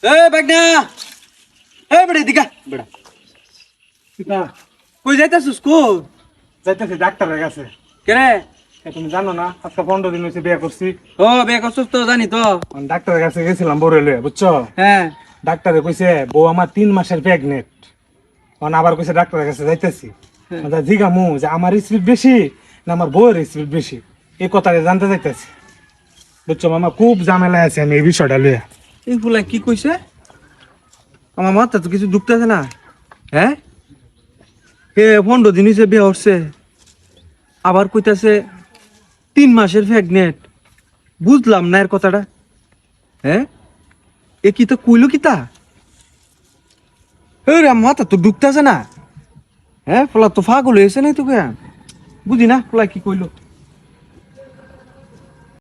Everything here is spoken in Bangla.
বাগনা বেড়ে দিকা বেড়া না কই যাইতাছিস কো যাইতেছি ডাক্তারের কাছে। কেরে তুমি জানো না আজকে 15 দিন হয়েছে বিয়ে করছি। ও বিয়ে করছিস তো জানি তো। ডাক্তারের কাছে গেছিলাম বড় লয়ে, বুঝছো? হ্যাঁ ডাক্তারে কইছে বউ আমার 3 মাসের প্রেগনেন্ট। আবার কইছে ডাক্তারের কাছে যাইতেছি। জিগামু যে আমার স্পিড বেশি না আমার বউয়ের স্পিড বেশি, এই কথাটা জানতে যাইতেছি। বুঝছো মামা, খুব ঝামেলা আছে আমি এই বিষয়টা লইয়া। এই ফুলা কি কইছে? আমার মাথা তো কিছু ঢুকতেছে না। হ্যাঁ কে 15 দিন হইছে বিয়ে হচ্ছে, আবার কইতাছে 3 মাসের প্রেগনেন্ট। বুঝলাম না এর কথাটা। হ্যাঁ এ কি তো কইলো কি তা? মাথা তো ঢুকতেছে না। হ্যাঁ ফলা তো ফাগল হয়েছে নাই তোকে, বুঝি না ফলা কি কইলো।